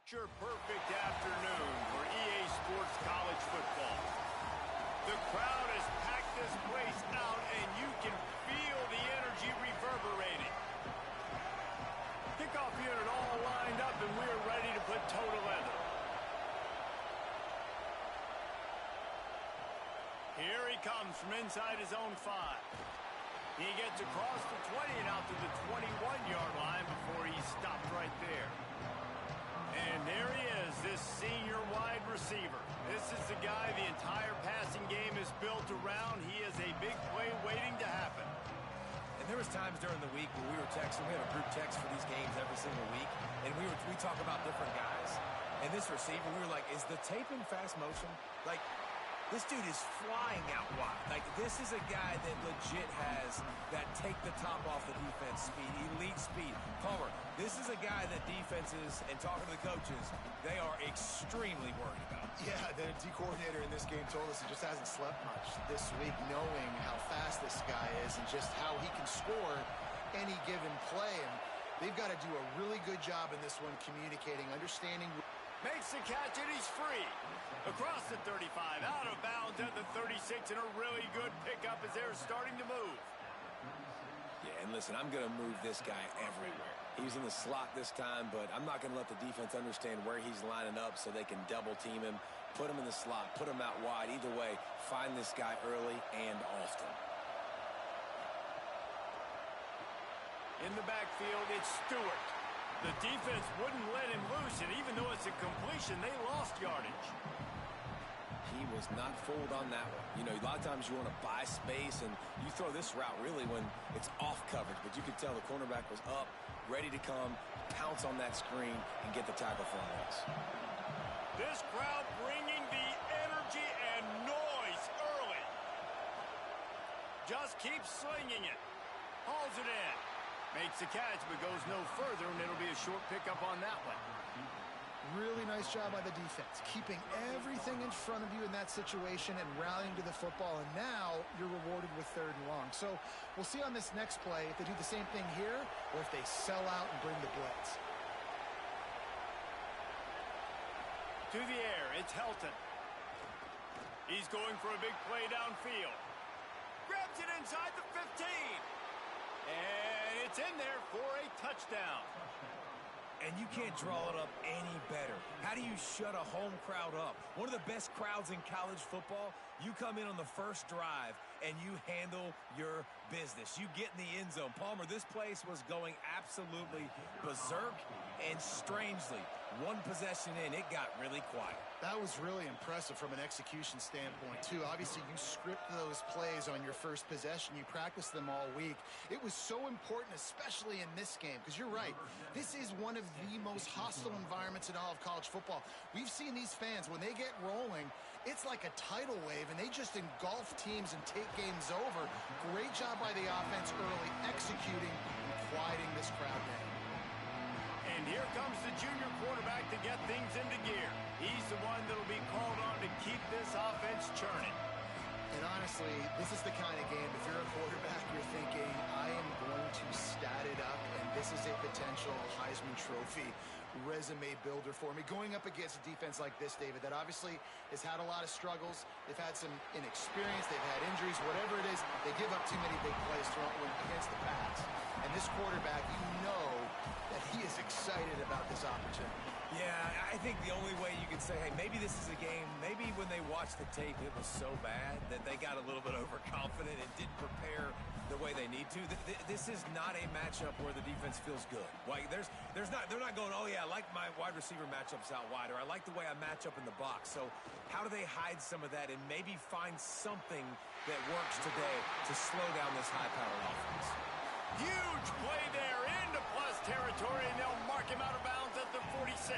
Perfect afternoon for EA Sports College Football. The crowd has packed this place out, and you can feel the energy reverberating. Kickoff unit all lined up, and we're ready to put toe to leather. Here he comes from inside his own 5. He gets across the 20 and out to the 21-yard line before he's stopped right there. And there he is, this senior wide receiver. This is the guy the entire passing game is built around. He is a big play waiting to happen. And there was times during the week when we were texting. We have a group text for these games every single week. And we talk about different guys. And this receiver, we were like, is the tape in fast motion? Like, this dude is flying out wide. Like, this is a guy that legit has that take the top off the defense speed, elite speed. Palmer, this is a guy that defenses, and talking to the coaches, they are extremely worried about. Yeah, the D coordinator in this game told us he just hasn't slept much this week, knowing how fast this guy is and just how he can score any given play. And they've got to do a really good job in this one communicating, understanding. Makes the catch, and he's free. Across the 35, out of bounds at the 36, and a really good pickup as they're starting to move. Yeah, and listen, I'm going to move this guy everywhere. He was in the slot this time, but I'm not going to let the defense understand where he's lining up so they can double team him, put him in the slot, put him out wide. Either way, find this guy early and often. In the backfield, it's Stewart. The defense wouldn't let him loose, and even though it's a completion, they lost yardage. He was not fooled on that one. You know, a lot of times you want to buy space, and you throw this route really when it's off coverage, but you could tell the cornerback was up, ready to come, pounce on that screen, and get the tackle for a loss. This crowd bringing the energy and noise early. Just keeps slinging it. Hauls it in. Makes the catch, but goes no further, and it'll be a short pickup on that one. Really nice job by the defense, keeping everything in front of you in that situation and rallying to the football, and now you're rewarded with 3rd and long. So we'll see on this next play if they do the same thing here or if they sell out and bring the blitz. To the air, it's Helton. He's going for a big play downfield. Grabs it inside the 15. And it's in there for a touchdown. And you can't draw it up any better. How do you shut a home crowd up? One of the best crowds in college football, you come in on the first drive and you handle your business. You get in the end zone. Palmer, this place was going absolutely berserk, and strangely, one possession in, it got really quiet. That was really impressive from an execution standpoint, too. Obviously, you script those plays on your first possession. You practice them all week. It was so important, especially in this game, because you're right. This is one of the most hostile environments in all of college football. We've seen these fans, when they get rolling, it's like a tidal wave, and they just engulf teams and take games over. Great job by the offense early, executing and quieting this crowd down. And here comes the junior quarterback to get things into gear. He's the one that'll be called on to keep this offense churning. And honestly, this is the kind of game, if you're a quarterback, you're thinking, I am going to stat it up, and this is a potential Heisman Trophy resume builder for me. Going up against a defense like this, David, that obviously has had a lot of struggles. They've had some inexperience. They've had injuries. Whatever it is, they give up too many big plays thrown against the pass. And this quarterback, you know that he is excited about this opportunity. Yeah, I think the only way you could say, hey, maybe this is a game, maybe when they watched the tape it was so bad that they got a little bit overconfident and didn't prepare the way they need to. This is not a matchup where the defense feels good. Like they're not going, oh yeah, I like my wide receiver matchups out wide, or I like the way I match up in the box. So how do they hide some of that and maybe find something that works today to slow down this high-powered offense? Huge play there into plus territory, and they'll mark him out of bounds at the 46.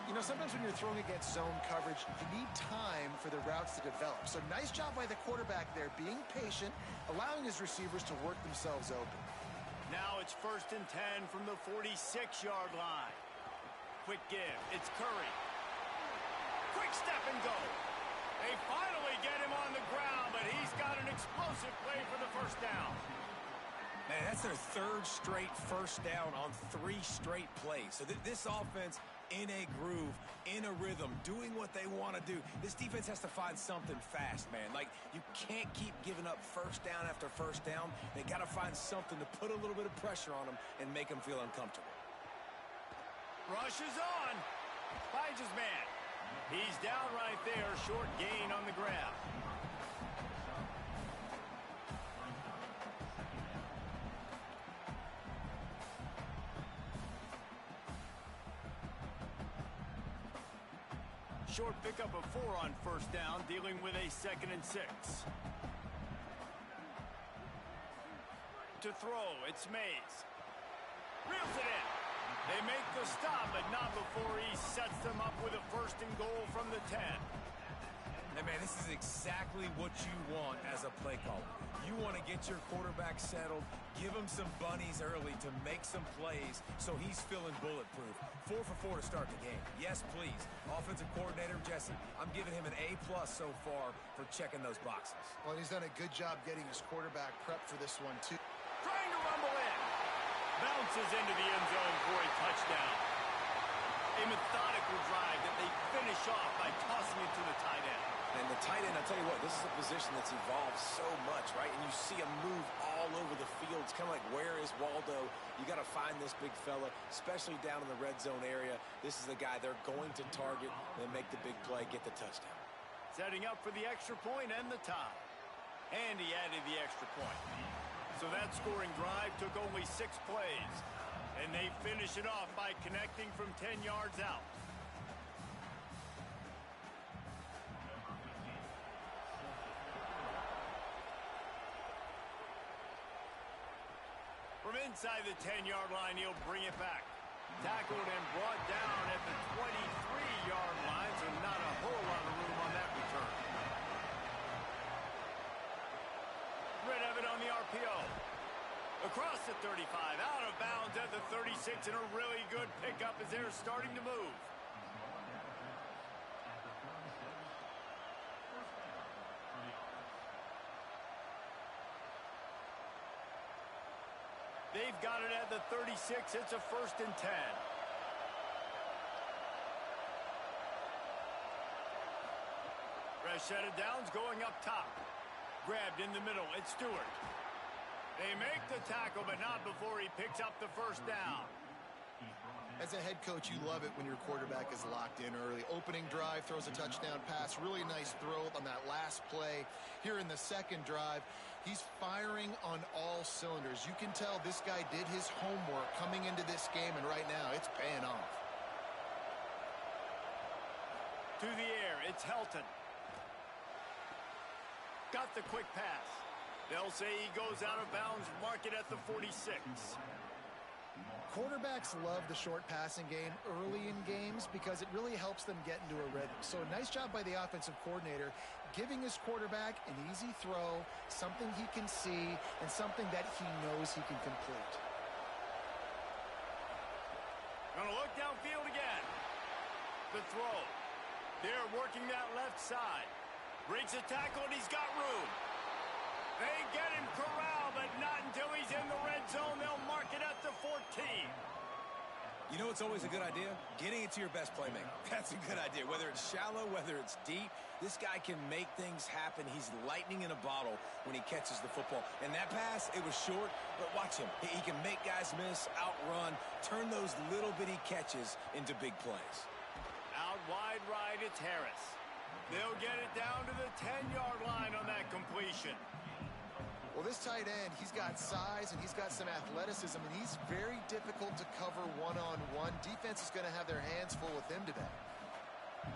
You know, sometimes when you're throwing against zone coverage, you need time for the routes to develop. So nice job by the quarterback there, being patient, allowing his receivers to work themselves open. Now it's 1st and 10 from the 46-yard line. Quick give. It's Curry. Quick step and go. They finally get him on the ground, but he's got an explosive play for the first down. Man, That's their third straight first down on 3 straight plays. So this offense in a groove, in a rhythm, doing what they want to do. This defense has to find something fast, man. Like, you can't keep giving up first down after first down. They got to find something to put a little bit of pressure on them and make them feel uncomfortable. Rush is on. Finds his man. He's down right there. Short gain on the grab. Short pickup of 4 on first down, dealing with a 2nd and 6. To throw, it's Mays. Reels it in. They make the stop, but not before he sets them up with a 1st and goal from the 10. Hey, man, this is exactly what you want as a play caller. You want to get your quarterback settled, give him some bunnies early to make some plays so he's feeling bulletproof. 4 for 4 to start the game. Yes, please. Offensive coordinator Jesse, I'm giving him an A+ so far for checking those boxes. Well, he's done a good job getting his quarterback prepped for this one, too. Trying to rumble in. Bounces into the end zone for a touchdown. A methodical drive that they finish off by tossing it to the tight end. And the tight end, I'll tell you what, this is a position that's evolved so much, right? And you see him move all over the field. It's kind of like, where is Waldo? You got to find this big fella, especially down in the red zone area. This is the guy they're going to target and make the big play, get the touchdown. Setting up for the extra point and the tie. And he added the extra point. So that scoring drive took only 6 plays. And they finish it off by connecting from 10 yards out. From inside the 10-yard line, he'll bring it back. Tackled and brought down at the 23-yard line, so not a whole lot of room on that return. Rid of it on the RPO. Across the 35, out of bounds at the 36, and a really good pickup as they're starting to move. They've got it at the 36. It's a 1st and 10. Fresh set of downs going up top. Grabbed in the middle. It's Stewart. They make the tackle, but not before he picks up the 1st down. As a head coach, you love it when your quarterback is locked in early. Opening drive, throws a touchdown pass. Really nice throw on that last play. Here in the 2nd drive, he's firing on all cylinders. You can tell this guy did his homework coming into this game, and right now it's paying off. To the air, it's Helton. Got the quick pass. They'll say he goes out of bounds, mark it at the 46. Quarterbacks love the short passing game early in games because it really helps them get into a rhythm. So nice job by the offensive coordinator giving his quarterback an easy throw, something he can see, and something that he knows he can complete. Gonna look downfield again. The throw. They're working that left side. Breaks a tackle and he's got room. They get him corralled, but not until he's in the red zone. They'll mark it at the 14. You know what's always a good idea? Getting it to your best playmaker. That's a good idea. Whether it's shallow, whether it's deep, this guy can make things happen. He's lightning in a bottle when he catches the football. And that pass, it was short, but watch him. He can make guys miss, outrun, turn those little bitty catches into big plays. Out wide right, it's Harris. They'll get it down to the 10-yard line on that completion. Well, this tight end, he's got size and he's got some athleticism, and he's very difficult to cover one-on-one. Defense is going to have their hands full with him today.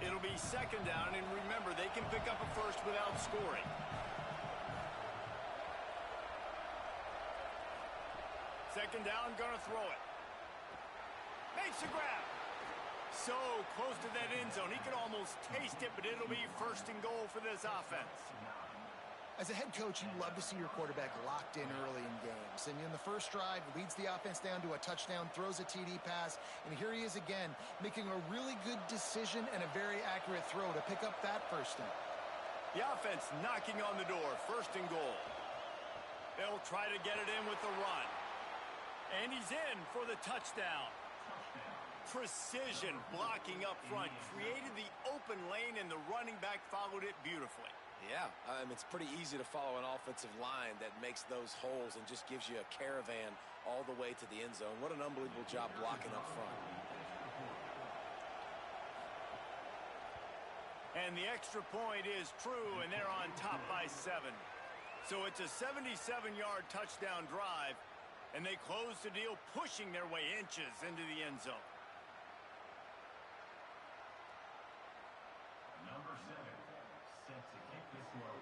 It'll be 2nd down, and remember, they can pick up a 1st without scoring. Second down, gonna throw it. Makes a grab. So close to that end zone. He can almost taste it, but it'll be 1st and goal for this offense. As a head coach, you love to see your quarterback locked in early in games. And in the first drive, leads the offense down to a touchdown, throws a TD pass, and here he is again, making a really good decision and a very accurate throw to pick up that 1st down. The offense knocking on the door, 1st and goal. They'll try to get it in with the run. He's in for the touchdown. Precision blocking up front created the open lane, and the running back followed it beautifully. Yeah, it's pretty easy to follow an offensive line that makes those holes and just gives you a caravan all the way to the end zone. What an unbelievable job blocking up front. And the extra point is true, and they're on top by 7. So it's a 77-yard touchdown drive, and they close the deal, pushing their way inches into the end zone. Number 7, set to kick this one.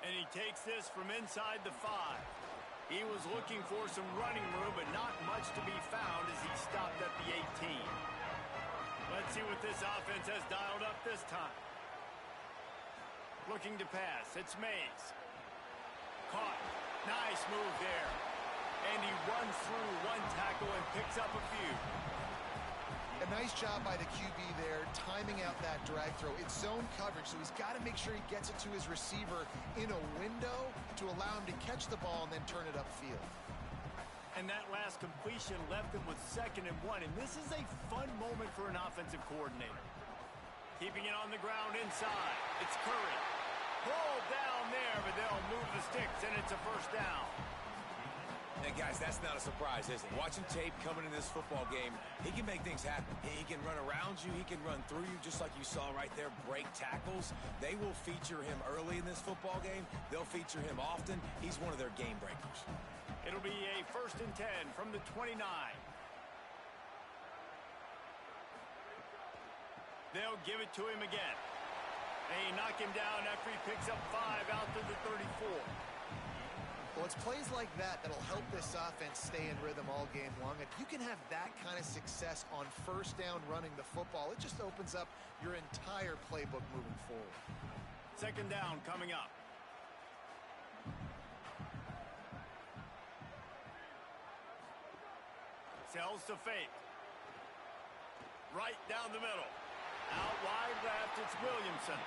And he takes this from inside the 5. He was looking for some running room, but not much to be found as he stopped at the 18. Let's see what this offense has dialed up this time. Looking to pass. It's Mays. Caught. Nice move there. And he runs through one tackle and picks up a few. A nice job by the QB there, timing out that drag throw. It's zone coverage, so he's got to make sure he gets it to his receiver in a window to allow him to catch the ball and then turn it upfield. And that last completion left him with 2nd and 1, and this is a fun moment for an offensive coordinator. Keeping it on the ground inside. It's Curry. Pulled down there, but they'll move the sticks, and it's a first down. And guys, that's not a surprise, is it? Watching tape coming in this football game, he can make things happen. He can run around you. He can run through you, just like you saw right there, break tackles. They will feature him early in this football game. They'll feature him often. He's one of their game breakers. It'll be a 1st and 10 from the 29. They'll give it to him again. They knock him down after he picks up 5 out to the 34. Well, it's plays like that that'll help this offense stay in rhythm all game long. If you can have that kind of success on first down running the football, it just opens up your entire playbook moving forward. 2nd down coming up. Sells to fake. Right down the middle. Out wide left, it's Williamson.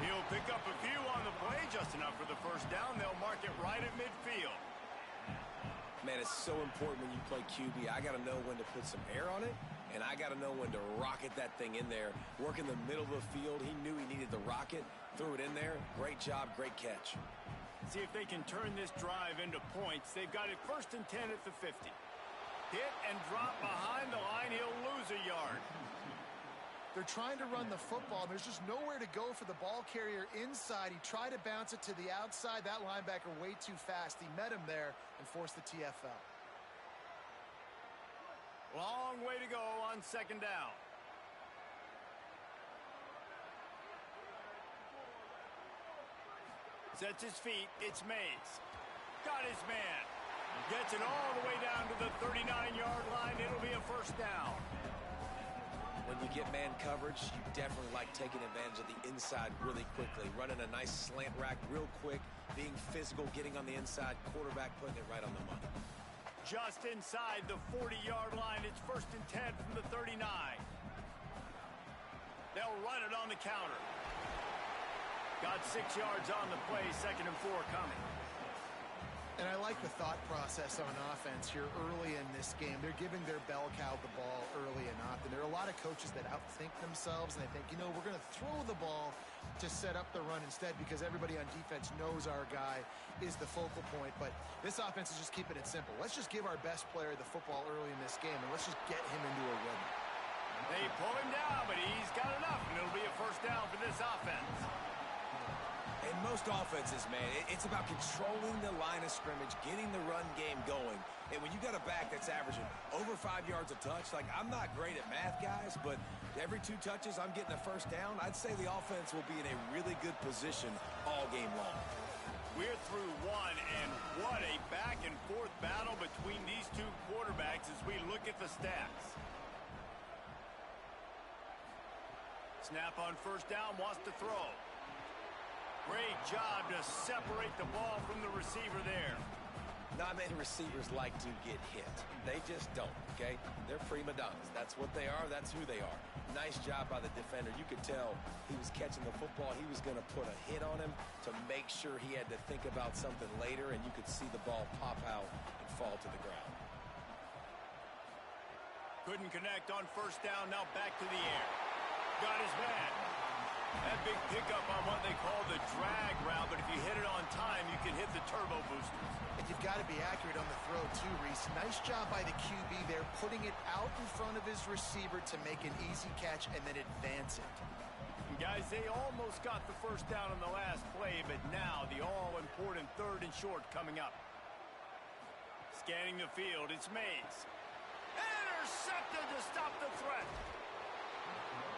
He'll pick up a few on the play, just enough for the first down. They'll mark it right at midfield. Man, it's so important when you play QB. I got to know when to put some air on it, and I got to know when to rocket that thing in there. Work in the middle of the field. He knew he needed the rocket. Threw it in there. Great job, great catch. See if they can turn this drive into points. They've got it 1st and 10 at the 50. Hit and drop behind the line. He'll lose a yard. They're trying to run the football. There's just nowhere to go for the ball carrier inside. He tried to bounce it to the outside. That linebacker way too fast. He met him there and forced the TFL. Long way to go on 2nd down. Sets his feet. It's Mays. Got his man. Gets it all the way down to the 39-yard line. It'll be a first down. When you get man coverage, you definitely like taking advantage of the inside really quickly. Running a nice slant rack real quick, being physical, getting on the inside, quarterback putting it right on the money. Just inside the 40-yard line. It's 1st and 10 from the 39. They'll run it on the counter. Got 6 yards on the play, 2nd and 4 coming. And I like the thought process on offense here early in this game. They're giving their bell cow the ball early and often. There are a lot of coaches that outthink themselves, and they think, you know, we're going to throw the ball to set up the run instead because everybody on defense knows our guy is the focal point. But this offense is just keeping it simple. Let's just give our best player the football early in this game, and let's just get him into a rhythm. They pull him down, but he's got enough, and it'll be a first down for this offense. In most offenses, man, it's about controlling the line of scrimmage, getting the run game going. And when you got a back that's averaging over 5 yards a touch, like I'm not great at math, guys, but every 2 touches I'm getting a first down, I'd say the offense will be in a really good position all game long. We're through one, and what a back-and-forth battle between these 2 quarterbacks as we look at the stats. Snap on first down, wants to throw. Great job to separate the ball from the receiver there. Not many receivers like to get hit. They just don't, okay? They're prima donnas. That's what they are. That's who they are. Nice job by the defender. You could tell he was catching the football. He was going to put a hit on him to make sure he had to think about something later, and you could see the ball pop out and fall to the ground. Couldn't connect on first down. Now back to the air. Got his man. That big pickup on what they call the drag route, but if you hit it on time, you can hit the turbo boosters. And you've got to be accurate on the throw too, Reese. Nice job by the QB there, putting it out in front of his receiver to make an easy catch and then advance it. And guys, they almost got the first down on the last play, but now the all-important 3rd and short coming up. Scanning the field, it's Mays. Intercepted to stop the threat.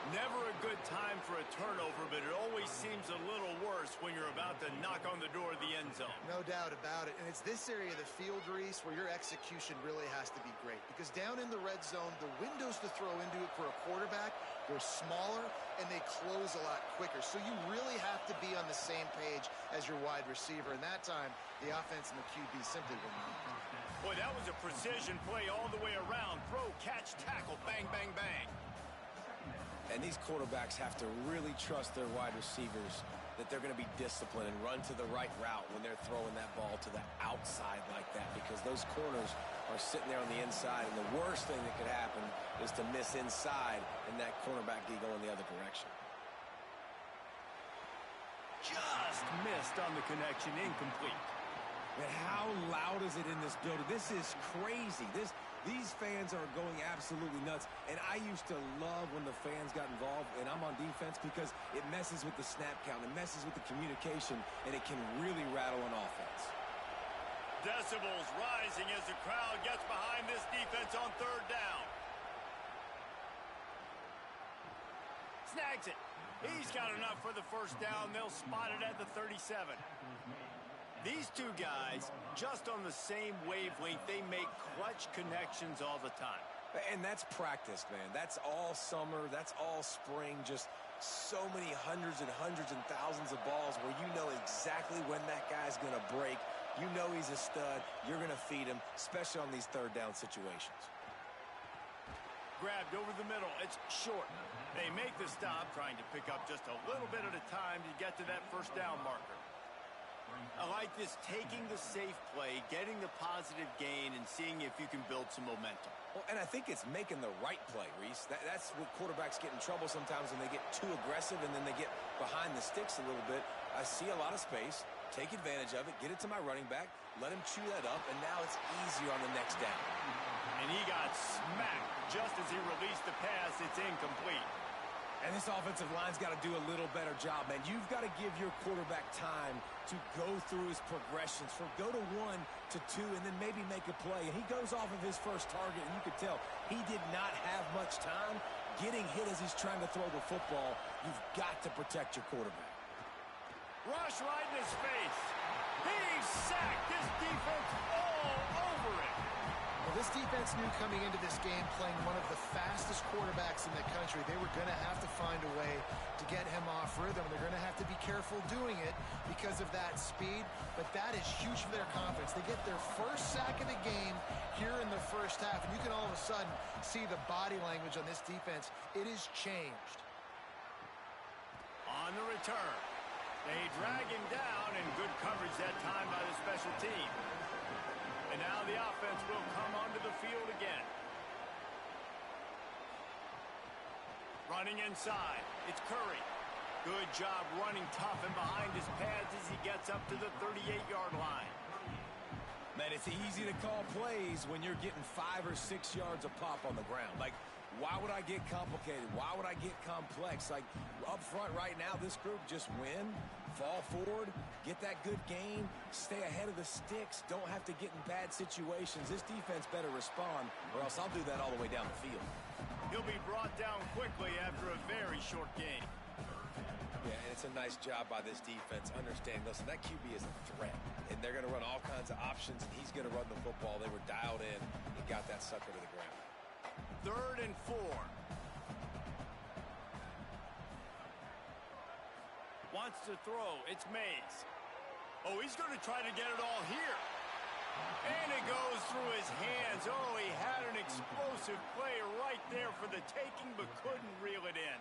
Never a good time for a turnover, but it always seems a little worse when you're about to knock on the door of the end zone. No doubt about it. And it's this area of the field, Reese, where your execution really has to be great. Because down in the red zone, the windows to throw into it for a quarterback, they're smaller and they close a lot quicker. So you really have to be on the same page as your wide receiver. And that time, the offense and the QB simply were not. Boy, that was a precision play all the way around. Throw, catch, tackle, bang, bang, bang. And these quarterbacks have to really trust their wide receivers that they're going to be disciplined and run to the right route when they're throwing that ball to the outside like that, because those corners are sitting there on the inside, and the worst thing that could happen is to miss inside and that cornerback be going the other direction. Just missed on the connection, incomplete. And how loud is it in this building? This is crazy. These fans are going absolutely nuts. And I used to love when the fans got involved, and I'm on defense, because it messes with the snap count. It messes with the communication, and it can really rattle an offense. Decibels rising as the crowd gets behind this defense on 3rd down. Snags it. He's got enough for the first down. They'll spot it at the 37. These two guys, just on the same wavelength, they make clutch connections all the time. And that's practice, man. That's all summer. That's all spring. Just so many hundreds and thousands of balls where you know exactly when that guy's going to break. You know he's a stud. You're going to feed him, especially on these 3rd down situations. Grabbed over the middle. It's short. They make the stop, trying to pick up just a little bit at a time to get to that first down marker. I like this, taking the safe play, getting the positive gain, and seeing if you can build some momentum. Well, and I think it's making the right play, Reese. That's what quarterbacks get in trouble sometimes, when they get too aggressive and then they get behind the sticks a little bit. I see a lot of space, take advantage of it, get it to my running back, let him chew that up, and now it's easier on the next down. And he got smacked just as he released the pass. It's incomplete. And this offensive line's got to do a little better job, man. You've got to give your quarterback time to go through his progressions, from go to 1 to 2, and then maybe make a play. And he goes off of his first target, and you could tell he did not have much time getting hit as he's trying to throw the football. You've got to protect your quarterback. Rush right in his face. He's sacked. This defense all over it. Well, this defense knew coming into this game, playing one of the fastest quarterbacks in the country, they were going to have to find a way to get him off rhythm. They're going to have to be careful doing it because of that speed, but that is huge for their confidence. They get their first sack of the game here in the first half, and you can all of a sudden see the body language on this defense. It is changed. On the return, they drag him down, and good coverage that time by the special team. And now the offense will come onto the field again. Running inside, it's Curry. Good job running tough and behind his pads as he gets up to the 38-yard line. Man, it's easy to call plays when you're getting 5 or 6 yards a pop on the ground. Like, why would I get complicated? Why would I get complex? Like, up front right now, this group just win, fall forward, get that good gain, stay ahead of the sticks, don't have to get in bad situations. This defense better respond, or else I'll do that all the way down the field. He'll be brought down quickly after a very short game. Yeah, and it's a nice job by this defense understanding, listen, that QB is a threat, and they're going to run all kinds of options, and he's going to run the football. They were dialed in and got that sucker to the ground. 3rd and 4. Wants to throw. It's Mays. Oh, he's going to try to get it all here. And it goes through his hands. Oh, he had an explosive play right there for the taking, but couldn't reel it in.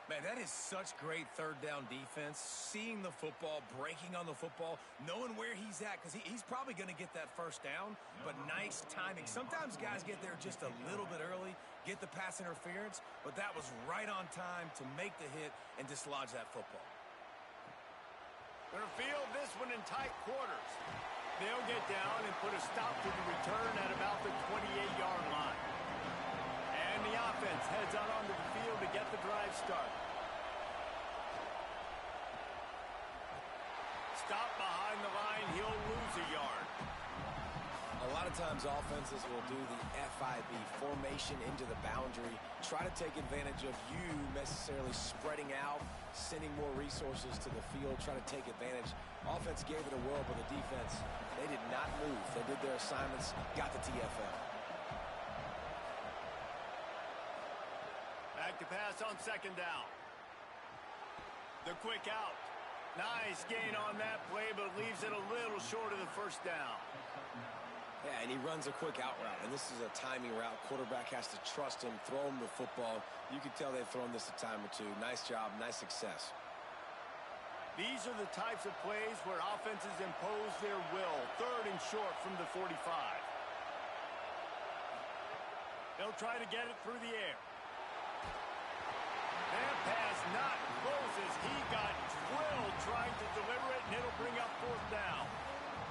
Man, that is such great third down defense. Seeing the football, breaking on the football, knowing where he's at, because he's probably going to get that first down, but nice timing. Sometimes guys get there just a little bit early, get the pass interference, but that was right on time to make the hit and dislodge that football. Gonna field this one in tight quarters. They'll get down and put a stop to the return at about the 28-yard line. And the offense heads out onto the field to get the drive started. Stop behind the line, he'll lose a yard. A lot of times offenses will do the FIB, formation into the boundary, try to take advantage of you necessarily spreading out, sending more resources to the field, try to take advantage. Offense gave it a whirl, but the defense, they did not move. They did their assignments, got the TFL. Back to pass on second down. The quick out. Nice gain on that play, but leaves it a little short of the first down. Yeah, and he runs a quick out route, and this is a timing route. Quarterback has to trust him, throw him the football. You can tell they've thrown this a time or two. Nice job, nice success. These are the types of plays where offenses impose their will. Third and short from the 45. They'll try to get it through the air. That pass not close as he got drilled trying to deliver it, and it'll bring up fourth down.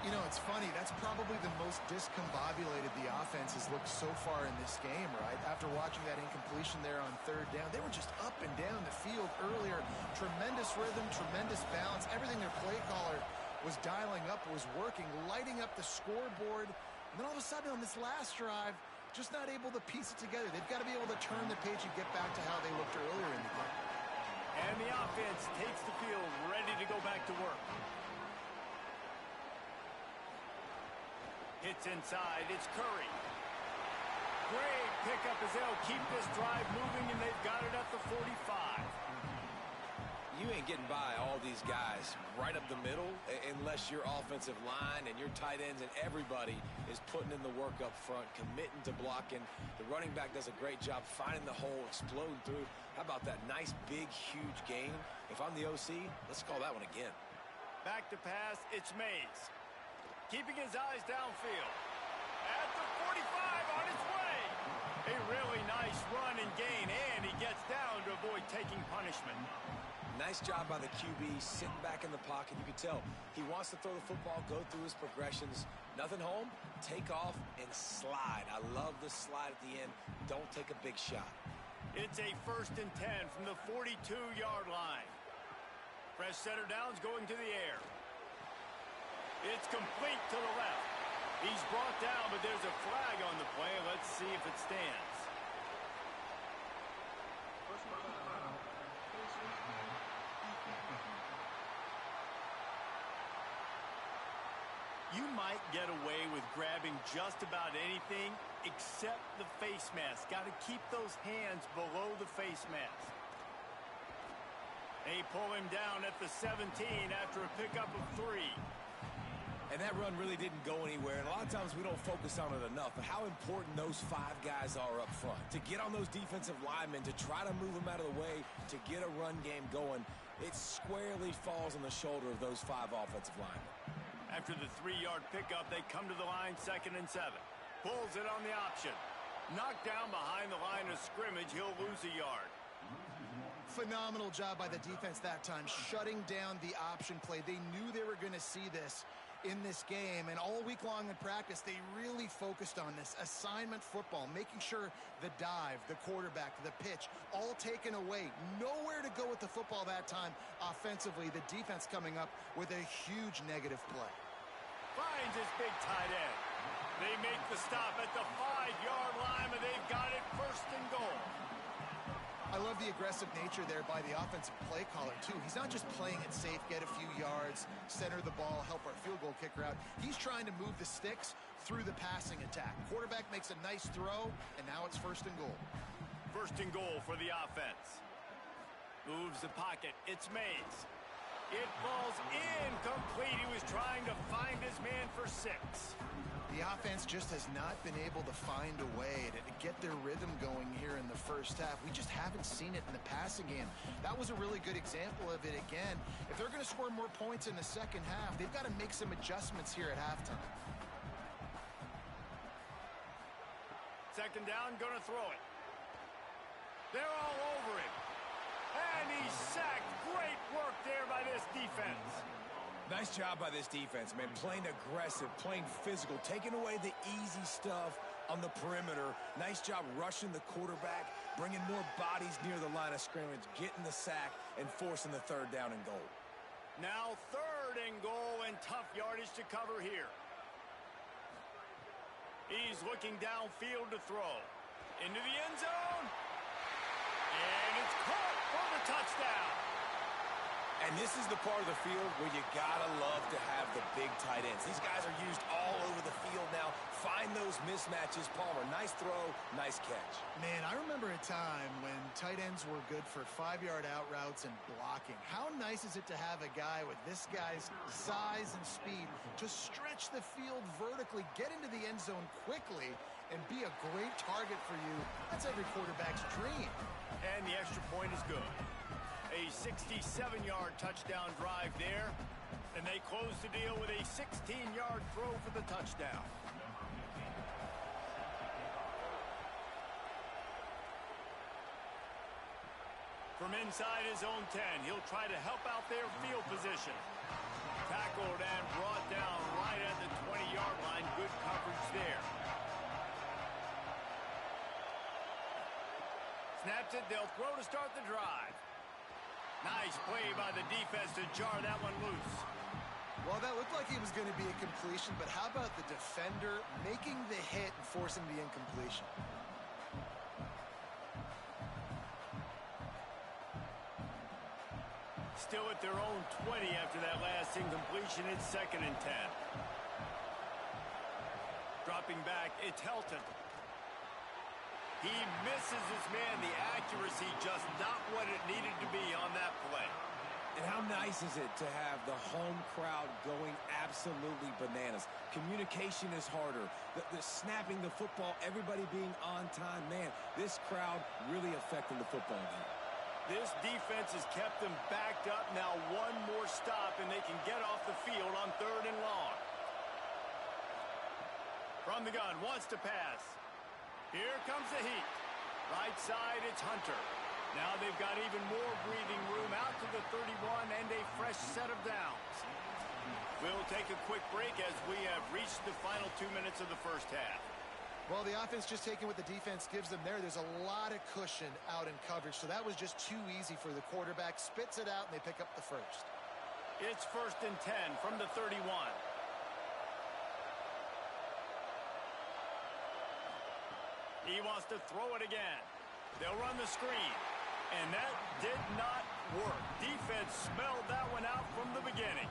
You know, it's funny. That's probably the most discombobulated the offense has looked so far in this game, right? After watching that incompletion there on third down, they were just up and down the field earlier. Tremendous rhythm, tremendous balance. Everything their play caller was dialing up was working, lighting up the scoreboard. And then all of a sudden on this last drive, just not able to piece it together. They've got to be able to turn the page and get back to how they looked earlier in the game. And the offense takes the field, ready to go back to work. Hits inside, it's Curry. Great pickup as they'll keep this drive moving, and they've got it at the 45. You ain't getting by all these guys right up the middle unless your offensive line and your tight ends and everybody is putting in the work up front, committing to blocking. The running back does a great job finding the hole, exploding through. How about that nice, big, huge gain? If I'm the OC, let's call that one again. Back to pass, it's Mays. Keeping his eyes downfield. At the 45, on his way. A really nice run and gain, and he gets down to avoid taking punishment. Nice job by the QB, sitting back in the pocket. You can tell he wants to throw the football, go through his progressions. Nothing home, take off, and slide. I love the slide at the end. Don't take a big shot. It's a 1st and 10 from the 42-yard line. Fresh center downs going to the air. It's complete to the left. He's brought down, but there's a flag on the play. Let's see if it stands. You might get away with grabbing just about anything except the face mask. Got to keep those hands below the face mask. They pull him down at the 17 after a pickup of 3. And that run really didn't go anywhere. And a lot of times we don't focus on it enough. But how important those 5 guys are up front. To get on those defensive linemen, to try to move them out of the way, to get a run game going, it squarely falls on the shoulder of those 5 offensive linemen. After the 3-yard pickup, they come to the line 2nd and 7. Pulls it on the option. Knocked down behind the line of scrimmage. He'll lose a yard. Phenomenal job by the defense that time, shutting down the option play. They knew they were going to see this in this game, and all week long in practice, they really focused on this assignment football, making sure the dive, the quarterback, the pitch, all taken away. Nowhere to go with the football that time offensively. The defense coming up with a huge negative play. Finds his big tight end. They make the stop at the 5-yard line, but they've got it 1st and goal. I love the aggressive nature there by the offensive play caller, too. He's not just playing it safe, get a few yards, center the ball, help our field goal kicker out. He's trying to move the sticks through the passing attack. Quarterback makes a nice throw, and now it's 1st and goal. 1st and goal for the offense. Moves the pocket. It's Mays. It falls incomplete. He was trying to find his man for 6. The offense just has not been able to find a way to get their rhythm going here in the first half. We just haven't seen it in the passing game. That was a really good example of it again. If they're going to score more points in the second half, they've got to make some adjustments here at halftime. Second down, going to throw it. They're all over him. And he's sacked. Great work there by this defense. Nice job by this defense, man. Playing aggressive, playing physical, taking away the easy stuff on the perimeter. Nice job rushing the quarterback, bringing more bodies near the line of scrimmage, getting the sack, and forcing the third down and goal. Now third and goal, and tough yardage to cover here. He's looking downfield to throw. Into the end zone. And it's caught for the touchdown. And this is the part of the field where you gotta love to have the big tight ends. These guys are used all over the field now. Find those mismatches. Palmer, nice throw, nice catch. Man, I remember a time when tight ends were good for 5-yard out routes and blocking. How nice is it to have a guy with this guy's size and speed to stretch the field vertically, get into the end zone quickly, and be a great target for you? That's every quarterback's dream. And the extra point is good. A 67-yard touchdown drive there, and they close the deal with a 16-yard throw for the touchdown. From inside his own 10, he'll try to help out their field position. Tackled and brought down right at the 20-yard line. Good coverage there. Snaps it, they'll throw to start the drive. Nice play by the defense to jar that one loose. Well, that looked like it was going to be a completion, but how about the defender making the hit and forcing the incompletion? Still at their own 20 after that last incompletion. It's 2nd and 10. Dropping back, it's Helton. He misses his man. The accuracy just not what it needed to be on that play. And how nice is it to have the home crowd going absolutely bananas? Communication is harder. The snapping the football, everybody being on time. Man, this crowd really affecting the football game. This defense has kept them backed up. Now one more stop, and they can get off the field on 3rd and long. From the gun, wants to pass. Here comes the heat. Right side, it's Hunter. Now they've got even more breathing room out to the 31 and a fresh set of downs. We'll take a quick break as we have reached the final 2 minutes of the first half. Well, the offense just taking what the defense gives them there. There's a lot of cushion out in coverage, so that was just too easy for the quarterback. Spits it out, and they pick up the first. It's 1st and 10 from the 31. He wants to throw it again. They'll run the screen. And that did not work. Defense smelled that one out from the beginning.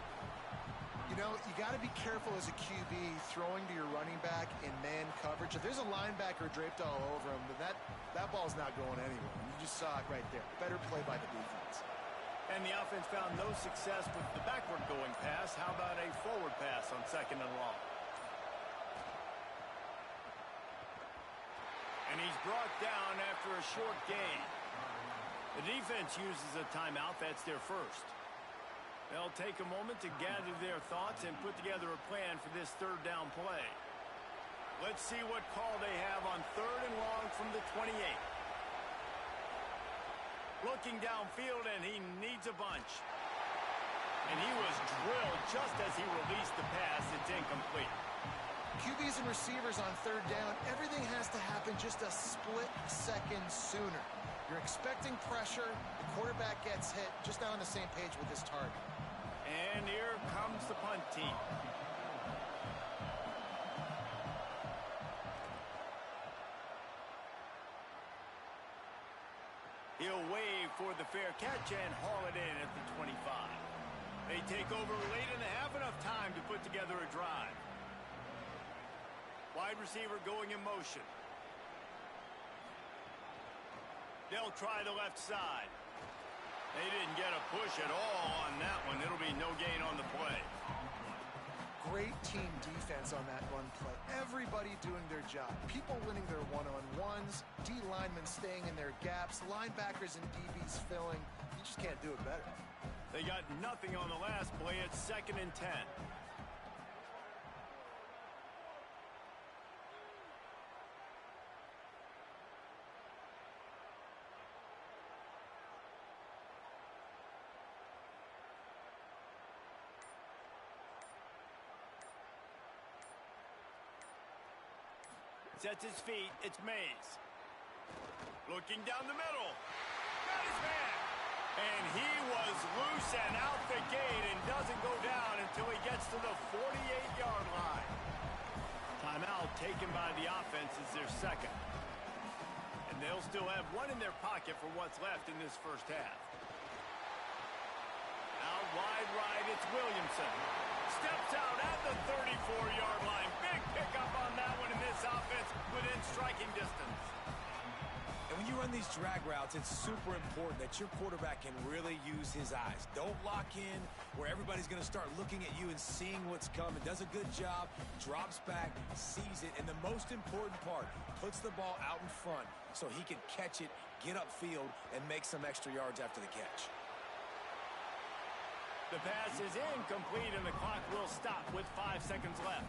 You know, you got to be careful as a QB throwing to your running back in man coverage. If there's a linebacker draped all over him, then that ball's not going anywhere. You just saw it right there. Better play by the defense. And the offense found no success with the backward going pass. How about a forward pass on 2nd and long? And he's brought down after a short gain. The defense uses a timeout. That's their first. They'll take a moment to gather their thoughts and put together a plan for this 3rd down play. Let's see what call they have on 3rd and long from the 28. Looking downfield, and he needs a bunch. And he was drilled just as he released the pass. It's incomplete. QBs and receivers on 3rd down, everything has to happen just a split second sooner. You're expecting pressure, the quarterback gets hit, just not on the same page with his target. And here comes the punt team. He'll wave for the fair catch and haul it in at the 25. They take over late in the half, enough time to put together a drive. Wide receiver going in motion. They'll try the left side. They didn't get a push at all on that one. It'll be no gain on the play. great team defense on that run play. Everybody doing their job. People winning their one-on-ones, D linemen staying in their gaps, linebackers and DBs filling. You just can't do it better. They got nothing on the last play. It's 2nd and 10. Sets his feet. It's Mays. Looking down the middle. Got his man. And he was loose and out the gate and doesn't go down until he gets to the 48-yard line. Timeout taken by the offense is their second. And they'll still have one in their pocket for what's left in this first half. Out wide right, it's Williamson. Steps out at the 34-yard line. Big pickup on that one in this offense within striking distance. And when you run these drag routes, it's super important that your quarterback can really use his eyes. Don't lock in where everybody's going to start looking at you and seeing what's coming. Does a good job, drops back, sees it, and the most important part, puts the ball out in front so he can catch it, get upfield, and make some extra yards after the catch. The pass is incomplete, and the clock will stop with 5 seconds left.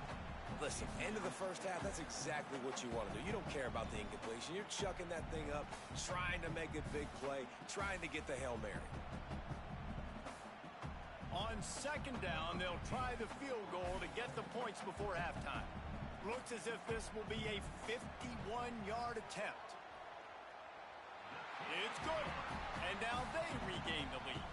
Listen, end of the first half, that's exactly what you want to do. You don't care about the incompletion. You're chucking that thing up, trying to make a big play, trying to get the Hail Mary. On 2nd down, they'll try the field goal to get the points before halftime. Looks as if this will be a 51-yard attempt. It's good. And now they regain the lead.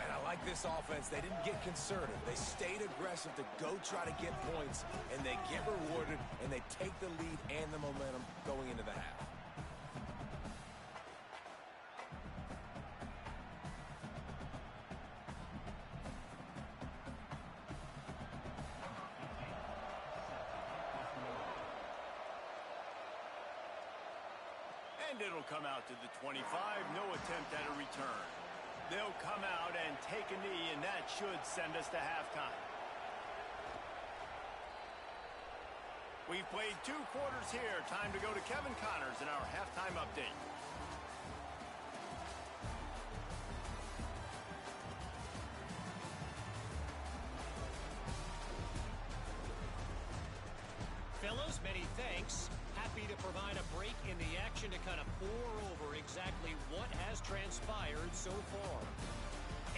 And I like this offense. They didn't get conservative. They stayed aggressive to go try to get points, and they get rewarded, and they take the lead and the momentum going into the half. And it'll come out to the 25. No attempt at a return. They'll come out and take a knee, and that should send us to halftime. We've played 2 quarters here. Time to go to Kevin Connors in our halftime update. Fellas, many thanks. Happy to provide a break in the action to kind of pour over exactly what has transpired so far.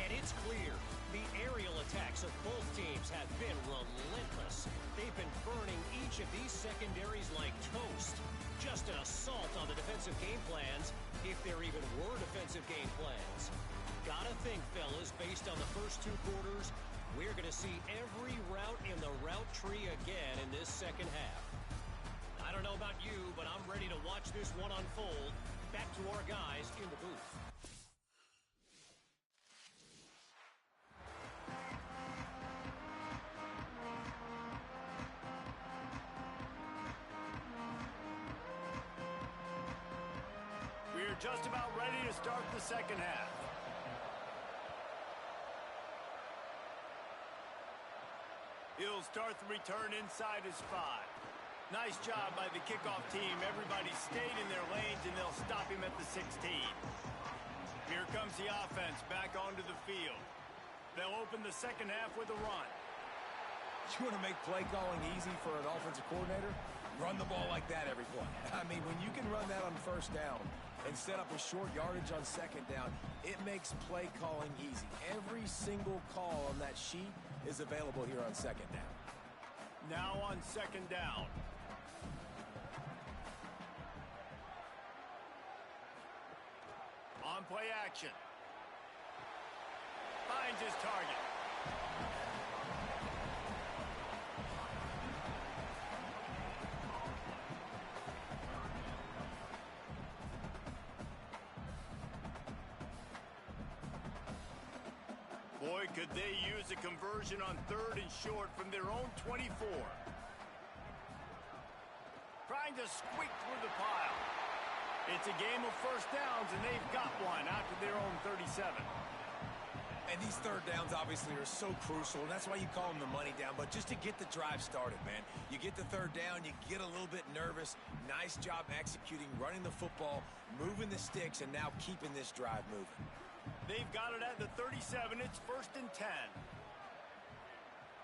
And it's clear, the aerial attacks of both teams have been relentless. They've been burning each of these secondaries like toast. Just an assault on the defensive game plans, if there even were defensive game plans. Gotta think, fellas, based on the first 2 quarters, we're going to see every route in the route tree again in this second half. I don't know about you, but I'm ready to watch this one unfold. Back to our guys in the booth. We're just about ready to start the second half. He'll start the return inside his 5. Nice job by the kickoff team. Everybody stayed in their lanes, and they'll stop him at the 16. Here comes the offense back onto the field. They'll open the second half with a run. You want to make play calling easy for an offensive coordinator? Run the ball like that every play. I mean, when you can run that on 1st down and set up a short yardage on 2nd down, it makes play calling easy. Every single call on that sheet is available here on 2nd down. Now on 2nd down. On play action. Finds his target. Boy, could they use a conversion on 3rd and short from their own 24. Trying to squeak through the pile. It's a game of 1st downs, and they've got one out to their own 37. And these third downs obviously are so crucial, and that's why you call them the money down. But just to get the drive started, man, you get the third down, you get a little bit nervous. Nice job executing, running the football, moving the sticks, and now keeping this drive moving. They've got it at the 37. It's 1st and 10.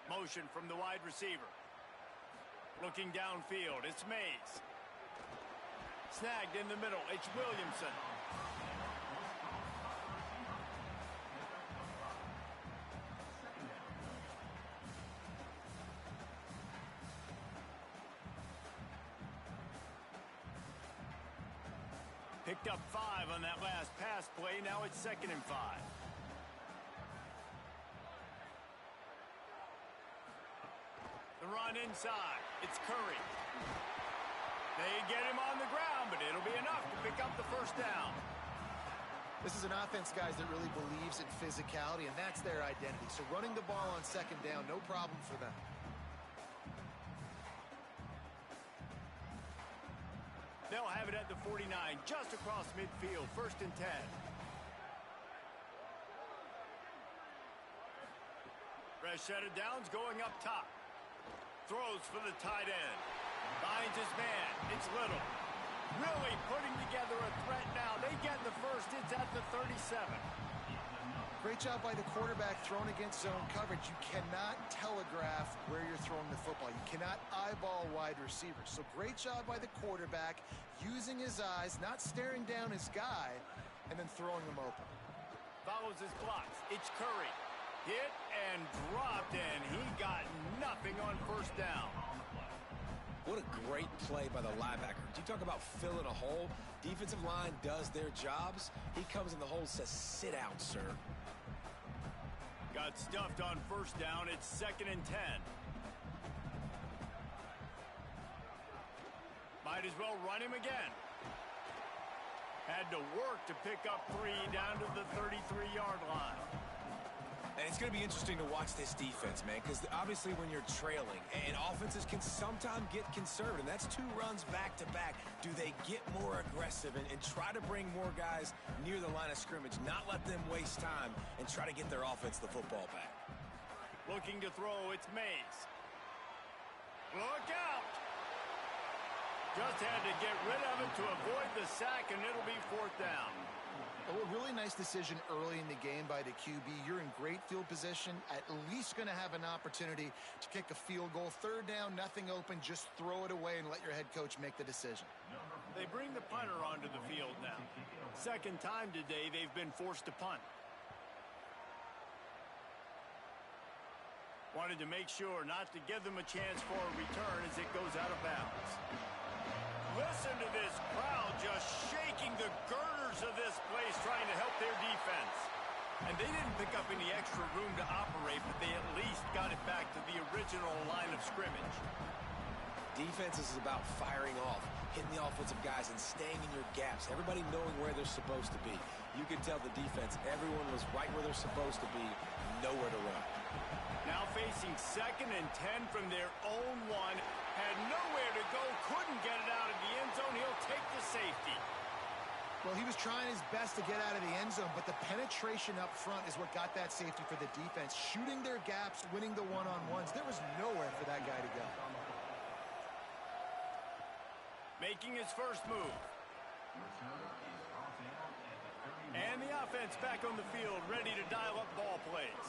Motion from the wide receiver. Looking downfield, it's Mays. Snagged in the middle, it's Williamson. Picked up 5 on that last pass play. Now it's 2nd and 5. The run inside. It's Curry. They get him on the ground, but it'll be enough to pick up the first down. This is an offense, guys, that really believes in physicality, and that's their identity. So running the ball on 2nd down, no problem for them. They'll have it at the 49, just across midfield, 1st and 10. Fresh set of downs going up top. Throws for the tight end. Finds his man. It's Little. Really putting together a threat now. They get the first. It's at the 37. Great job by the quarterback thrown against zone coverage. You cannot telegraph where you're throwing the football. You cannot eyeball wide receivers. So great job by the quarterback using his eyes, not staring down his guy, and then throwing him open. Follows his blocks. It's Curry. Hit and dropped, and he got nothing on 1st down. What a great play by the linebacker. You talk about filling a hole. Defensive line does their jobs. He comes in the hole and says, sit out, sir. Got stuffed on 1st down. It's 2nd and 10. Might as well run him again. Had to work to pick up 3 down to the 33-yard line. And it's going to be interesting to watch this defense, man, because obviously when you're trailing, and offenses can sometimes get conservative. That's 2 runs back-to-back. Do they get more aggressive and try to bring more guys near the line of scrimmage, not let them waste time, and try to get their offense the football back? Looking to throw, it's Mays. Look out! Just had to get rid of it to avoid the sack, and it'll be 4th down. A really nice decision early in the game by the QB. You're in great field position, at least going to have an opportunity to kick a field goal. 3rd down, nothing open, just throw it away and let your head coach make the decision. They bring the punter onto the field now. 2nd time today they've been forced to punt. Wanted to make sure not to give them a chance for a return as it goes out of bounds. Listen to this crowd just shaking the girders of this place trying to help their defense. And they didn't pick up any extra room to operate, but they at least got it back to the original line of scrimmage. Defense is about firing off, hitting the offensive guys, and staying in your gaps. Everybody knowing where they're supposed to be. You can tell the defense, everyone was right where they're supposed to be, nowhere to run. Now facing 2nd and 10 from their own 1. Had nowhere to go, couldn't get it out of the end zone. He'll take the safety. Well, he was trying his best to get out of the end zone, but the penetration up front is what got that safety for the defense. Shooting their gaps, winning the one-on-ones. There was nowhere for that guy to go. Making his first move. And the offense back on the field, ready to dial up ball plays.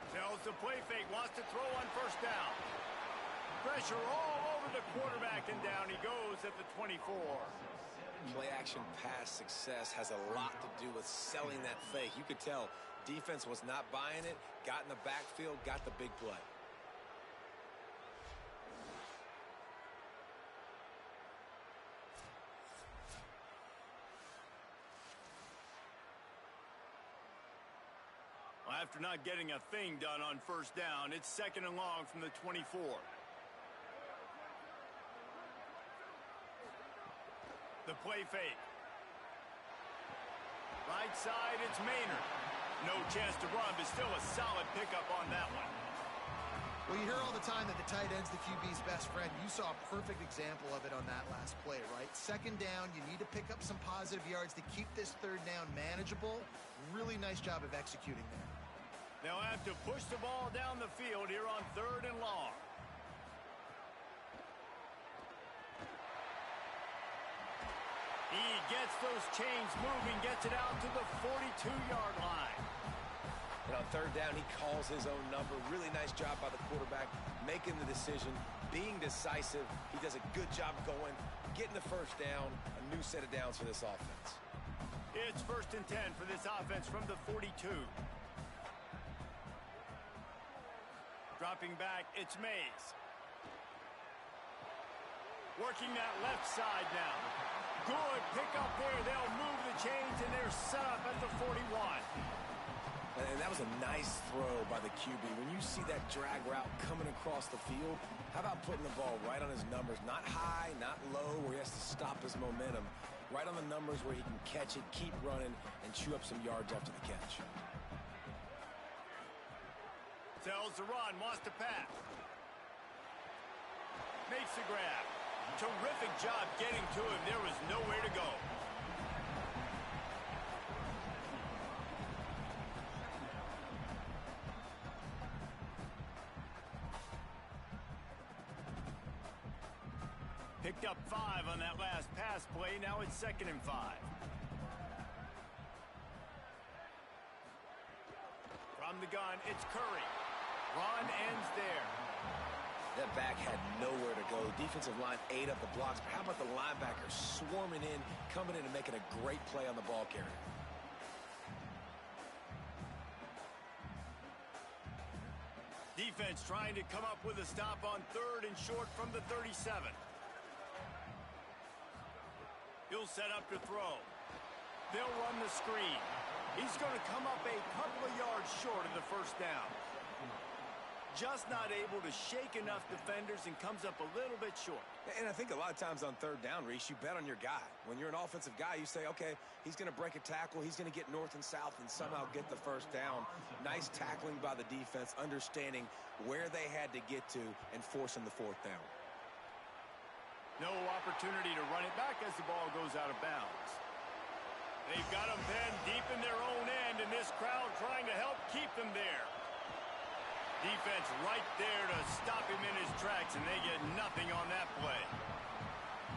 Tells the play fake, wants to throw on 1st down. Pressure all over the quarterback, and down he goes at the 24. Play action pass success has a lot to do with selling that fake. You could tell defense was not buying it, got in the backfield, got the big play. After not getting a thing done on 1st down, it's 2nd and long from the 24. The play fake. Right side, it's Maynard. No chance to run, but still a solid pickup on that one. Well, you hear all the time that the tight end's the QB's best friend. You saw a perfect example of it on that last play, right? Second down, you need to pick up some positive yards to keep this third down manageable. Really nice job of executing there. They'll have to push the ball down the field here on 3rd and long. He gets those chains moving, gets it out to the 42-yard line. And on 3rd down, he calls his own number. Really nice job by the quarterback, making the decision, being decisive. He does a good job going, getting the first down, a new set of downs for this offense. It's 1st and 10 for this offense from the 42. Dropping back, it's Mays. Working that left side now. Good pick up there. They'll move the chains, and they're set up at the 41. And that was a nice throw by the QB. When you see that drag route coming across the field, how about putting the ball right on his numbers? Not high, not low, where he has to stop his momentum. Right on the numbers where he can catch it, keep running, and chew up some yards after the catch. Tells the run, wants to pass. Makes the grab. Terrific job getting to him. There was nowhere to go. Picked up 5 on that last pass play. Now it's 2nd and 5. From the gun, it's Curry. Run ends there. That back had nowhere to go. Defensive line ate up the blocks. But how about the linebacker swarming in, coming in and making a great play on the ball carrier? Defense trying to come up with a stop on 3rd and short from the 37. He'll set up to throw. They'll run the screen. He's going to come up a couple of yards short of the first down. Just not able to shake enough defenders and comes up a little bit short. And I think a lot of times on 3rd down, Reese, you bet on your guy. When you're an offensive guy, you say, okay, he's going to break a tackle. He's going to get north and south and somehow get the first down. Nice tackling by the defense, understanding where they had to get to and forcing the 4th down. No opportunity to run it back as the ball goes out of bounds. They've got them pinned deep in their own end, and this crowd trying to help keep them there. Defense right there to stop him in his tracks, and they get nothing on that play.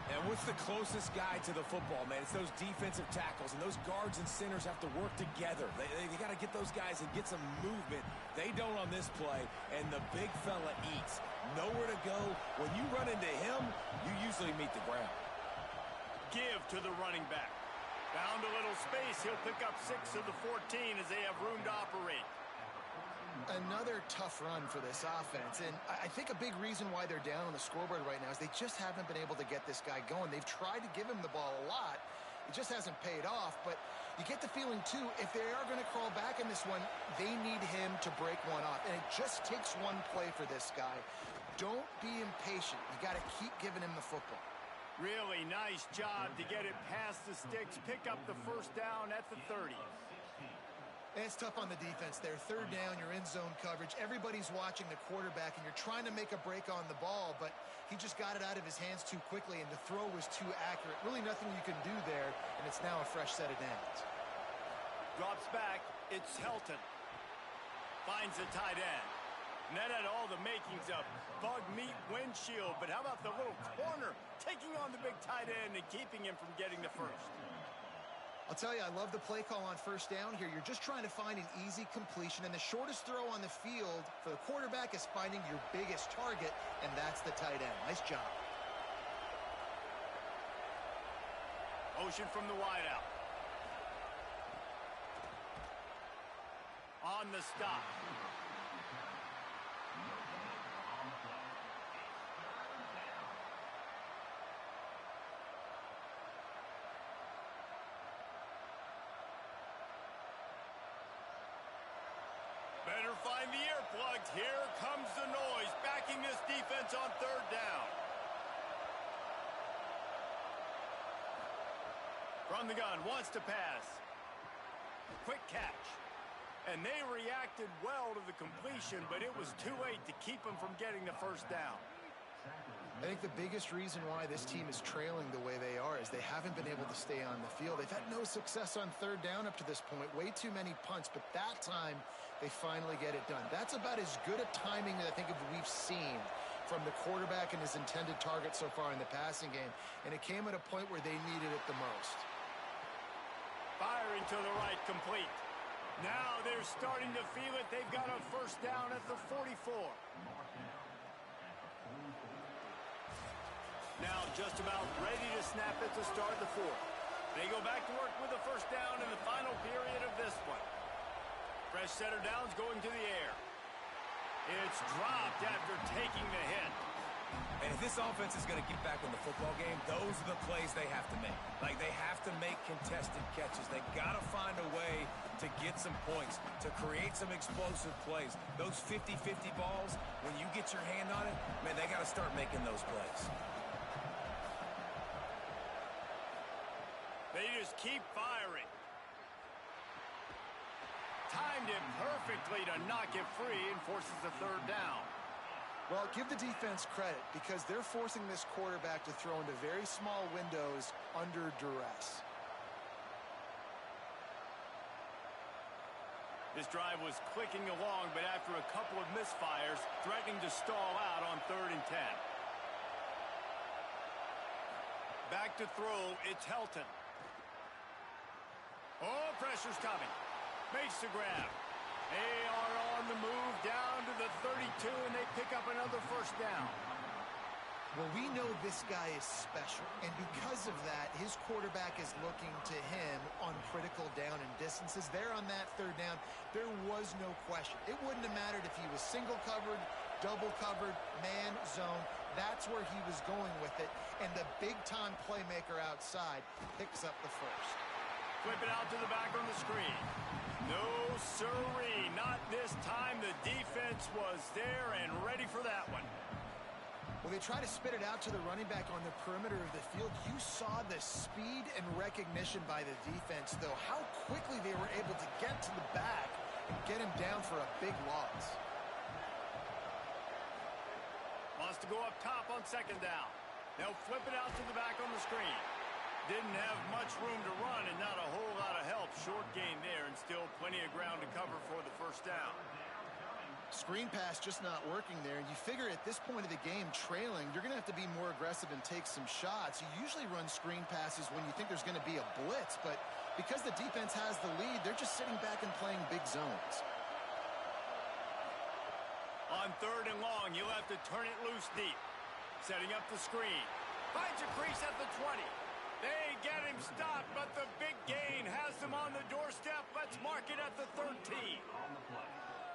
And what's the closest guy to the football, man? It's those defensive tackles, and those guards and centers have to work together. They got to get those guys and get some movement. They don't on this play, and the big fella eats. Nowhere to go. When you run into him, you usually meet the ground. Give to the running back. Found a little space. He'll pick up 6 of the 14 as they have room to operate. Another tough run for this offense, and I think a big reason why they're down on the scoreboard right now is they just haven't been able to get this guy going. They've tried to give him the ball a lot. It just hasn't paid off, but you get the feeling, too, if they are going to crawl back in this one, they need him to break one off, and it just takes one play for this guy. Don't be impatient. You got to keep giving him the football. Really nice job to get it past the sticks, pick up the first down at the 30. And it's tough on the defense there. 3rd down, you're in zone coverage. Everybody's watching the quarterback, and you're trying to make a break on the ball, but he just got it out of his hands too quickly, and the throw was too accurate. Really nothing you can do there, and it's now a fresh set of downs. Drops back. It's Helton. Finds the tight end. And that had all the makings of bug meat windshield, but how about the little corner taking on the big tight end and keeping him from getting the first? I'll tell you, I love the play call on 1st down here. You're just trying to find an easy completion, and the shortest throw on the field for the quarterback is finding your biggest target, and that's the tight end. Nice job. Motion from the wideout. On the stop. Better find the earplugs. Here comes the noise, backing this defense on 3rd down. From the gun, wants to pass. Quick catch. And they reacted well to the completion, but it was too late to keep them from getting the first down. I think the biggest reason why this team is trailing the way they are is they haven't been able to stay on the field. They've had no success on third down up to this point. Way too many punts, but that time they finally get it done. That's about as good a timing that I think we've seen from the quarterback and his intended target so far in the passing game. And it came at a point where they needed it the most. Firing to the right, complete. Now they're starting to feel it. They've got a first down at the 44. Now just about ready to snap it to start the fourth. They go back to work with the first down in the final period of this one. Fresh set of downs going to the air. It's dropped after taking the hit. And if this offense is going to get back in the football game, those are the plays they have to make. Like, they have to make contested catches. They got to find a way to get some points, to create some explosive plays. Those 50-50 balls, when you get your hand on it, man, they got to start making those plays. They just keep firing. Timed it perfectly to knock it free and forces a third down. Well, give the defense credit because they're forcing this quarterback to throw into very small windows under duress. This drive was clicking along, but after a couple of misfires, threatening to stall out on 3rd and 10. Back to throw, it's Helton. Oh, pressure's coming. Makes the grab. They are on the move down to the 32, and they pick up another first down. Well, we know this guy is special, and because of that, his quarterback is looking to him on critical down and distances. There on that third down, there was no question. It wouldn't have mattered if he was single covered, double covered, man, zone. That's where he was going with it, and the big-time playmaker outside picks up the first. Flip it out to the back on the screen. No, sirree, not this time. The defense was there and ready for that one. Well, they try to spit it out to the running back on the perimeter of the field. You saw the speed and recognition by the defense, though, how quickly they were able to get to the back and get him down for a big loss. Wants to go up top on 2nd down. They'll flip it out to the back on the screen. Didn't have much room to run and not a whole lot of help. Short gain there and still plenty of ground to cover for the first down. Screen pass just not working there. You figure at this point of the game, trailing, you're going to have to be more aggressive and take some shots. You usually run screen passes when you think there's going to be a blitz, but because the defense has the lead, they're just sitting back and playing big zones. On 3rd and long, you'll have to turn it loose deep. Setting up the screen. Finds a crease at the 20. They get him stopped, but the big gain has them on the doorstep. Let's mark it at the 13.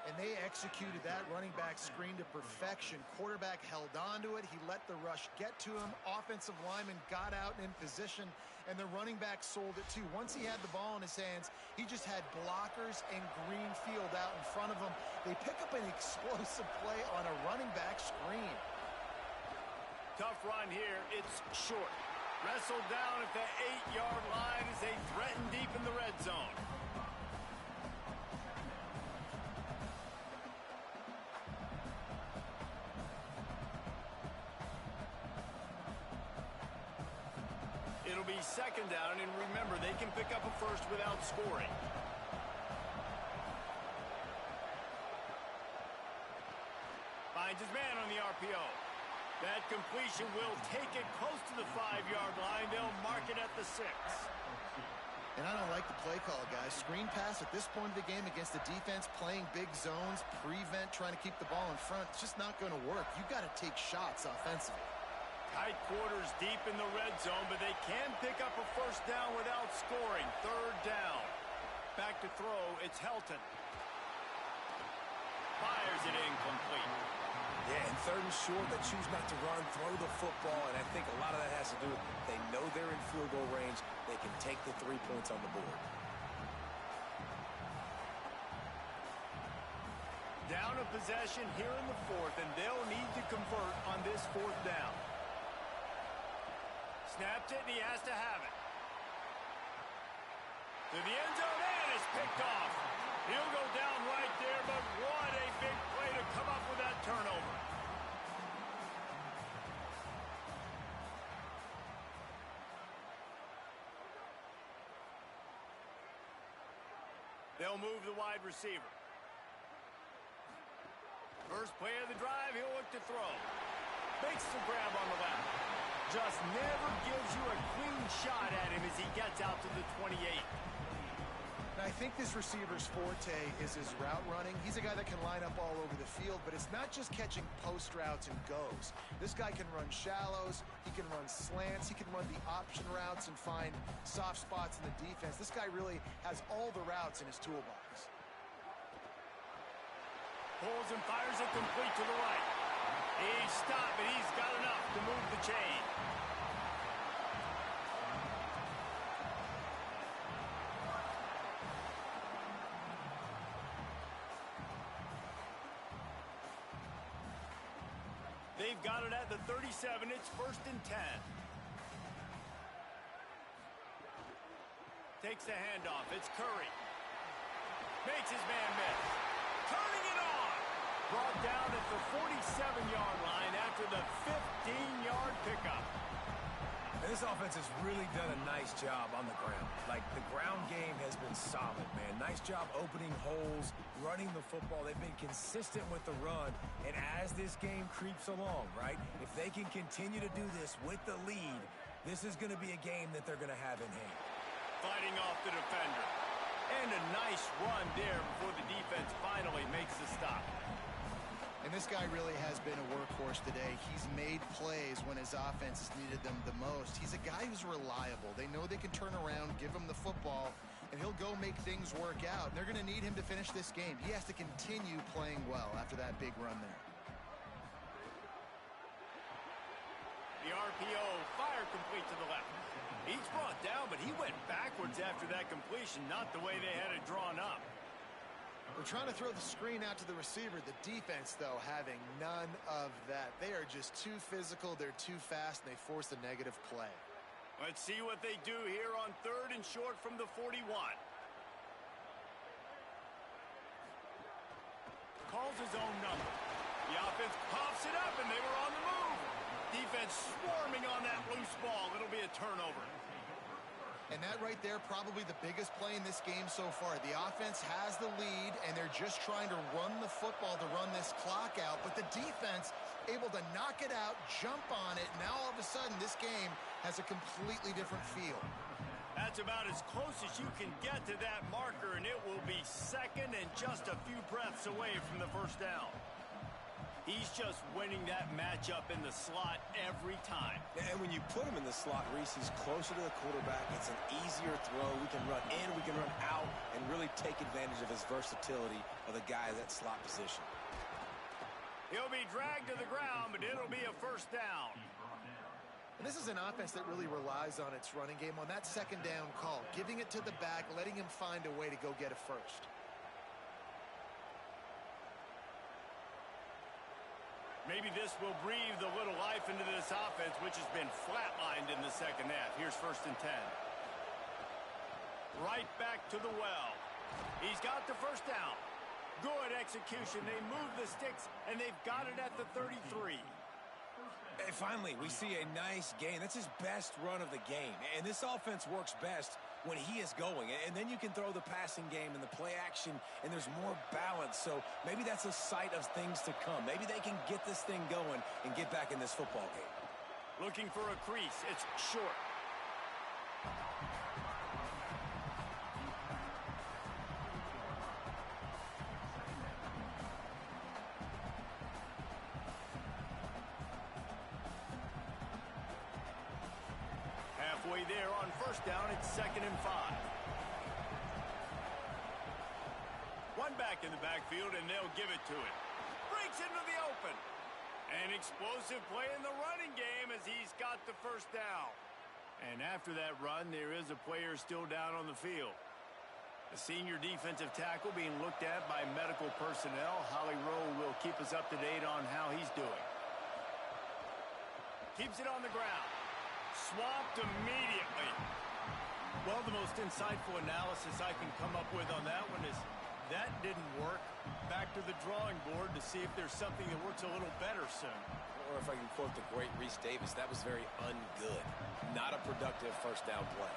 And they executed that running back screen to perfection. Quarterback held on to it. He let the rush get to him. Offensive lineman got out in position, and the running back sold it too. Once he had the ball in his hands, he just had blockers and green field out in front of him. They pick up an explosive play on a running back screen. Tough run here. It's short. Wrestled down at the 8-yard line as they threaten deep in the red zone. It'll be 2nd down, and remember, they can pick up a first without scoring. Finds his man on the RPO. That completion will take it close to the 5-yard line. They'll mark it at the 6. And I don't like the play call, guys. Screen pass at this point of the game against the defense, playing big zones, prevent, trying to keep the ball in front. It's just not going to work. You've got to take shots offensively. Tight quarters deep in the red zone, but they can pick up a first down without scoring. 3rd down. Back to throw, it's Helton. Fires it incomplete. Yeah, and 3rd and short, they choose not to run, throw the football, and I think a lot of that has to do with they know they're in field goal range. They can take the 3 points on the board. Down a possession here in the 4th, and they'll need to convert on this 4th down. Snapped it, and he has to have it. To the end zone, and it's picked off. He'll go down right there, but what a big play to come up with that turnover. They'll move the wide receiver. First play of the drive, he'll look to throw. Makes the grab on the left. Just never gives you a clean shot at him as he gets out to the 28. Now, I think this receiver's forte is his route running. He's a guy that can line up all over the field, but it's not just catching post routes and goes. This guy can run shallows, he can run slants, he can run the option routes and find soft spots in the defense. This guy really has all the routes in his toolbox. Pulls and fires it complete to the right. He's stopped, but he's got enough to move the chain. They've got it at the 37. It's 1st and 10. Takes the handoff. It's Curry. Makes his man miss. Turning it on. Brought down at the 47-yard line after the 15-yard pickup. And this offense has really done a nice job on the ground. Like, the ground game has been solid, man. Nice job opening holes, running the football. They've been consistent with the run. And as this game creeps along, right, if they can continue to do this with the lead, this is going to be a game that they're going to have in hand. Fighting off the defender. And a nice run there before the defense finally makes the stop. And this guy really has been a workhorse today. He's made plays when his offense has needed them the most. He's a guy who's reliable. They know they can turn around, give him the football, and he'll go make things work out. And they're going to need him to finish this game. He has to continue playing well after that big run there. The RPO fire complete to the left. He's brought down, but he went backwards after that completion, not the way they had it drawn up. We're trying to throw the screen out to the receiver. The defense, though, having none of that. They are just too physical, they're too fast, and they force a negative play. Let's see what they do here on 3rd and short from the 41. Calls his own number. The offense pops it up, and they were on the move. Defense swarming on that loose ball. It'll be a turnover. And that right there, probably the biggest play in this game so far. The offense has the lead, and they're just trying to run the football to run this clock out. But the defense able to knock it out, jump on it. Now all of a sudden, this game has a completely different feel. That's about as close as you can get to that marker, and it will be 2nd and just a few breaths away from the 1st down. He's just winning that matchup in the slot every time. And when you put him in the slot, Reese, he's closer to the quarterback. It's an easier throw. We can run in, we can run out, and really take advantage of his versatility of the guy at that slot position. He'll be dragged to the ground, but it'll be a 1st down. And this is an offense that really relies on its running game on that 2nd down call, giving it to the back, letting him find a way to go get a first. Maybe this will breathe a little life into this offense, which has been flatlined in the 2nd half. Here's 1st and 10. Right back to the well. He's got the 1st down. Good execution. They move the sticks, and they've got it at the 33. And finally, we see a nice gain. That's his best run of the game. And this offense works best when he is going. And then you can throw the passing game and the play action, and there's more balance. So maybe that's a sight of things to come. Maybe they can get this thing going and get back in this football game. Looking for a crease. It's short. Halfway there on 1st down, it's 2nd and 5. One back in the backfield, and they'll give it to him. Breaks into the open. An explosive play in the running game as he's got the 1st down. And after that run, there is a player still down on the field. The senior defensive tackle being looked at by medical personnel. Holly Rowe will keep us up to date on how he's doing. Keeps it on the ground. Swamped immediately. Well, the most insightful analysis I can come up with on that one is That didn't work. Back to the drawing board to see if there's something that works a little better soon. Or if I can quote the great Reese Davis, that was very ungood. Not a productive first down play.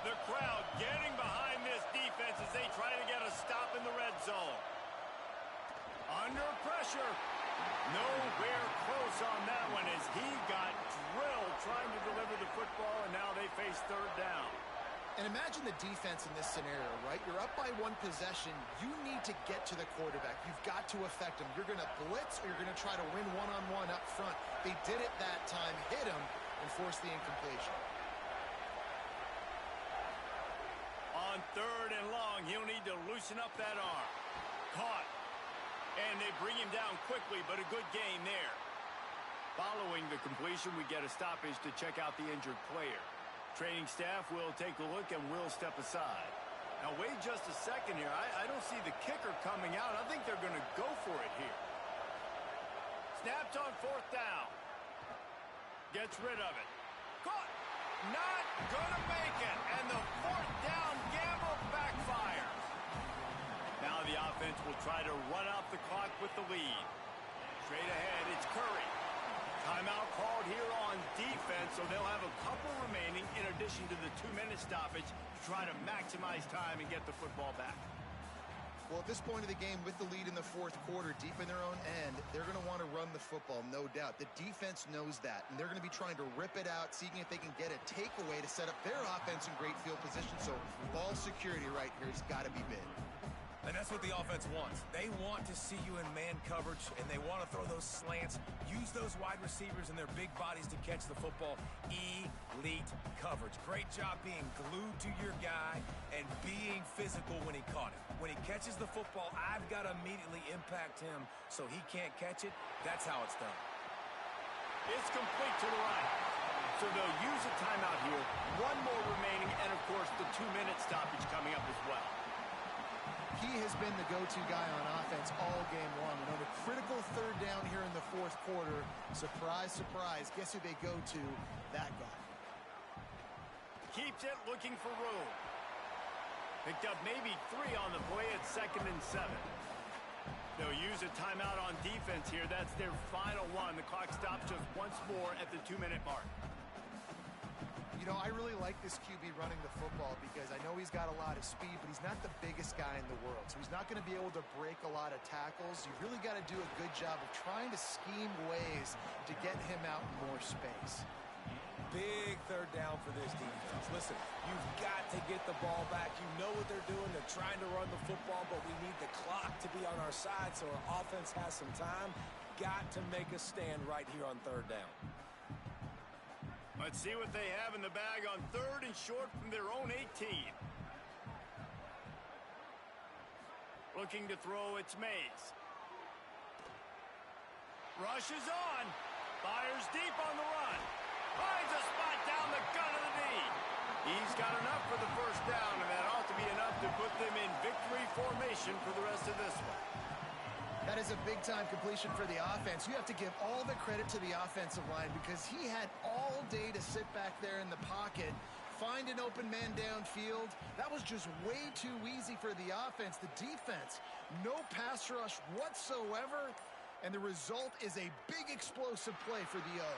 The crowd getting behind this defense as they try to get a stop in the red zone. Under pressure. Nowhere close on that one as he got drilled trying to deliver the football, and now they face third down. And imagine the defense in this scenario, right? You're up by one possession. You need to get to the quarterback. You've got to affect him. You're going to blitz or you're going to try to win one-on-one up front. They did it that time, hit him, and forced the incompletion. On third and long, he'll need to loosen up that arm. Caught. And they bring him down quickly, but a good gain there. Following the completion, we get a stoppage to check out the injured player. Training staff will take a look and will step aside. Now, wait just a second here. I don't see the kicker coming out. I think they're going to go for it here. Snapped on fourth down. Gets rid of it. Caught. Not going to make it. And the fourth down gamble backfires. Now the offense will try to run out the clock with the lead. Straight ahead, it's Curry. Timeout called here on defense, so they'll have a couple remaining in addition to the 2-minute stoppage to try to maximize time and get the football back. Well, at this point of the game, with the lead in the fourth quarter, deep in their own end, they're going to want to run the football, no doubt. The defense knows that, and they're going to be trying to rip it out, seeing if they can get a takeaway to set up their offense in great field position. So ball security right here has got to be big. And that's what the offense wants. They want to see you in man coverage, and they want to throw those slants, use those wide receivers and their big bodies to catch the football. Elite coverage. Great job being glued to your guy and being physical when he caught it. When he catches the football, I've got to immediately impact him so he can't catch it. That's how it's done. It's complete to the right. So they'll use a timeout here. One more remaining, and of course the 2-minute stoppage coming up as well. He has been the go-to guy on offense all game long. And on a critical third down here in the fourth quarter, surprise, surprise, guess who they go to? That guy. Keeps it looking for room. Picked up maybe 3 on the play at 2nd and 7. They'll use a timeout on defense here. That's their final one. The clock stops just once more at the 2-minute mark. You know, I really like this QB running the football because I know he's got a lot of speed, but he's not the biggest guy in the world. So he's not going to be able to break a lot of tackles. You really got to do a good job of trying to scheme ways to get him out in more space. Big third down for this defense. Listen, you've got to get the ball back. You know what they're doing. They're trying to run the football, but we need the clock to be on our side so our offense has some time. Got to make a stand right here on third down. Let's see what they have in the bag on 3rd and short from their own 18. Looking to throw, it's Mays. Rushes on. Fires deep on the run. Finds a spot down the gut of the knee. He's got enough for the first down, and that ought to be enough to put them in victory formation for the rest of this one. That is a big-time completion for the offense. You have to give all the credit to the offensive line because he had all day to sit back there in the pocket, find an open man downfield. That was just way too easy for the offense. The defense, no pass rush whatsoever, and the result is a big explosive play for the O.